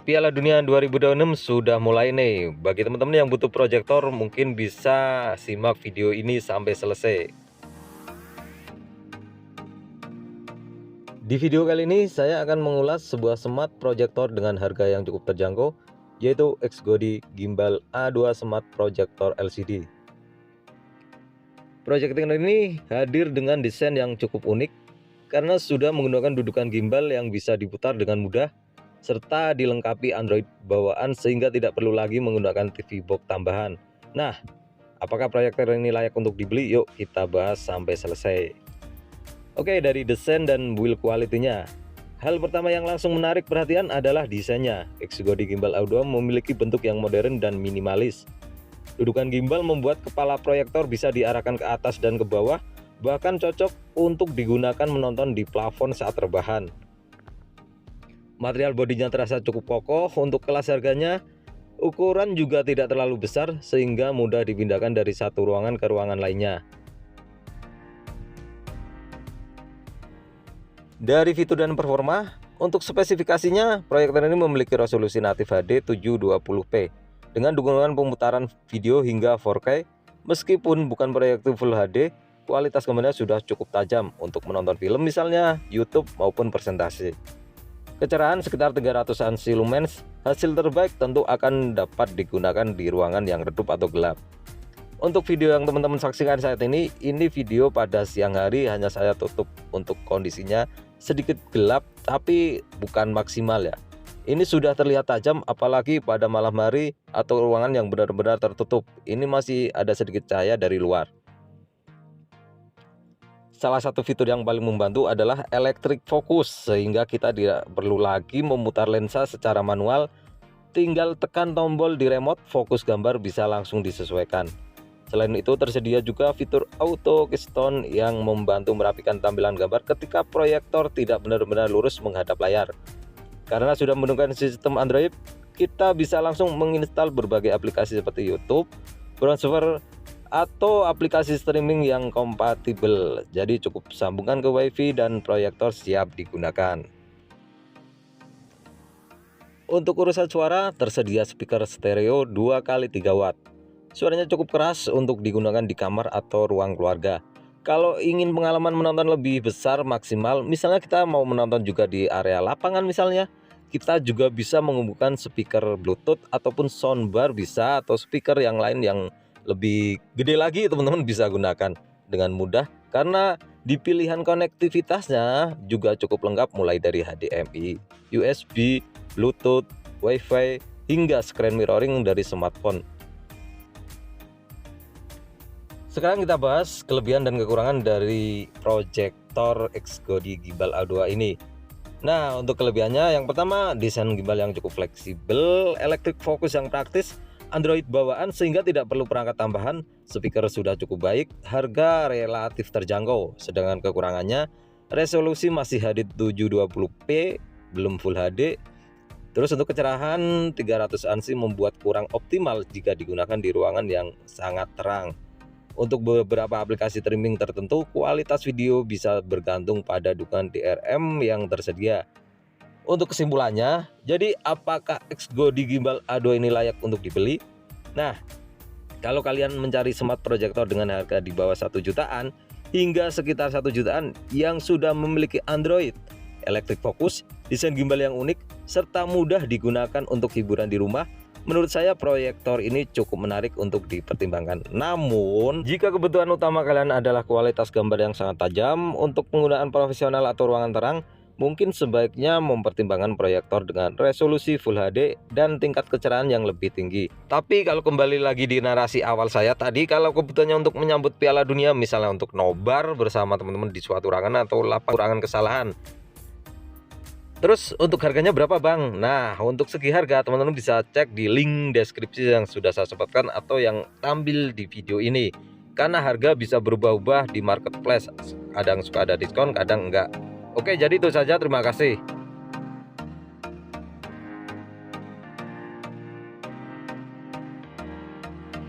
Piala Dunia 2026 sudah mulai nih. Bagi teman-teman yang butuh proyektor mungkin bisa simak video ini sampai selesai. Di video kali ini saya akan mengulas sebuah smart proyektor dengan harga yang cukup terjangkau, yaitu X-Godi Gimbal A2 Smart Projector LCD. Proyektor ini hadir dengan desain yang cukup unik karena sudah menggunakan dudukan gimbal yang bisa diputar dengan mudah, serta dilengkapi Android bawaan sehingga tidak perlu lagi menggunakan TV box tambahan. Nah, apakah proyektor ini layak untuk dibeli? Yuk kita bahas sampai selesai. Oke, dari desain dan build quality-nya. Hal pertama yang langsung menarik perhatian adalah desainnya. X-Godi Gimbal A2 memiliki bentuk yang modern dan minimalis. Dudukan gimbal membuat kepala proyektor bisa diarahkan ke atas dan ke bawah, bahkan cocok untuk digunakan menonton di plafon saat rebahan. Material bodinya terasa cukup kokoh. Untuk kelas harganya, ukuran juga tidak terlalu besar sehingga mudah dipindahkan dari satu ruangan ke ruangan lainnya. Dari fitur dan performa, untuk spesifikasinya, proyektor ini memiliki resolusi natif HD 720p dengan dukungan pemutaran video hingga 4K. Meskipun bukan proyektor Full HD, kualitas gambarnya sudah cukup tajam untuk menonton film misalnya YouTube maupun presentasi. Kecerahan sekitar 300-an lumens, hasil terbaik tentu akan dapat digunakan di ruangan yang redup atau gelap. Untuk video yang teman-teman saksikan saat ini video pada siang hari, hanya saya tutup untuk kondisinya sedikit gelap tapi bukan maksimal ya. Ini sudah terlihat tajam apalagi pada malam hari atau ruangan yang benar-benar tertutup. Ini masih ada sedikit cahaya dari luar. Salah satu fitur yang paling membantu adalah electric focus, sehingga kita tidak perlu lagi memutar lensa secara manual. Tinggal tekan tombol di remote, fokus gambar bisa langsung disesuaikan. Selain itu tersedia juga fitur auto keystone yang membantu merapikan tampilan gambar ketika proyektor tidak benar-benar lurus menghadap layar. Karena sudah menggunakan sistem Android, kita bisa langsung menginstal berbagai aplikasi seperti YouTube, browser, atau aplikasi streaming yang kompatibel. Jadi cukup sambungan ke WiFi dan proyektor siap digunakan. Untuk urusan suara, tersedia speaker stereo 2x3 watt. Suaranya cukup keras untuk digunakan di kamar atau ruang keluarga. Kalau ingin pengalaman menonton lebih besar maksimal, misalnya kita mau menonton juga di area lapangan misalnya, kita juga bisa menghubungkan speaker Bluetooth ataupun soundbar bisa, atau speaker yang lain yang lebih gede lagi teman-teman bisa gunakan dengan mudah karena di pilihan konektivitasnya juga cukup lengkap mulai dari HDMI, USB, Bluetooth, Wi-Fi hingga screen mirroring dari smartphone. Sekarang kita bahas kelebihan dan kekurangan dari proyektor X-Godi Gimbal A2 ini. Nah, untuk kelebihannya yang pertama, desain gimbal yang cukup fleksibel, electric focus yang praktis, Android bawaan sehingga tidak perlu perangkat tambahan, speaker sudah cukup baik, harga relatif terjangkau. Sedangkan kekurangannya, resolusi masih HD 720p, belum Full HD. Terus untuk kecerahan 300 ANSI membuat kurang optimal jika digunakan di ruangan yang sangat terang. Untuk beberapa aplikasi streaming tertentu, kualitas video bisa bergantung pada dukungan DRM yang tersedia. Untuk kesimpulannya, jadi apakah X-Godi Gimbal A2 ini layak untuk dibeli? Nah, kalau kalian mencari smart proyektor dengan harga di bawah 1 jutaan hingga sekitar 1 jutaan yang sudah memiliki Android, electric focus, desain gimbal yang unik, serta mudah digunakan untuk hiburan di rumah, menurut saya proyektor ini cukup menarik untuk dipertimbangkan. Namun, jika kebutuhan utama kalian adalah kualitas gambar yang sangat tajam untuk penggunaan profesional atau ruangan terang, mungkin sebaiknya mempertimbangkan proyektor dengan resolusi Full HD dan tingkat kecerahan yang lebih tinggi. Tapi kalau kembali lagi di narasi awal saya tadi, kalau kebutuhannya untuk menyambut Piala Dunia, misalnya untuk nobar bersama teman-teman di suatu ruangan atau lapangan kesalahan. Terus untuk harganya berapa bang? Nah, untuk segi harga teman-teman bisa cek di link deskripsi yang sudah saya sebutkan atau yang tampil di video ini. Karena harga bisa berubah-ubah di marketplace, kadang suka ada diskon, kadang enggak. Oke, jadi itu saja, terima kasih.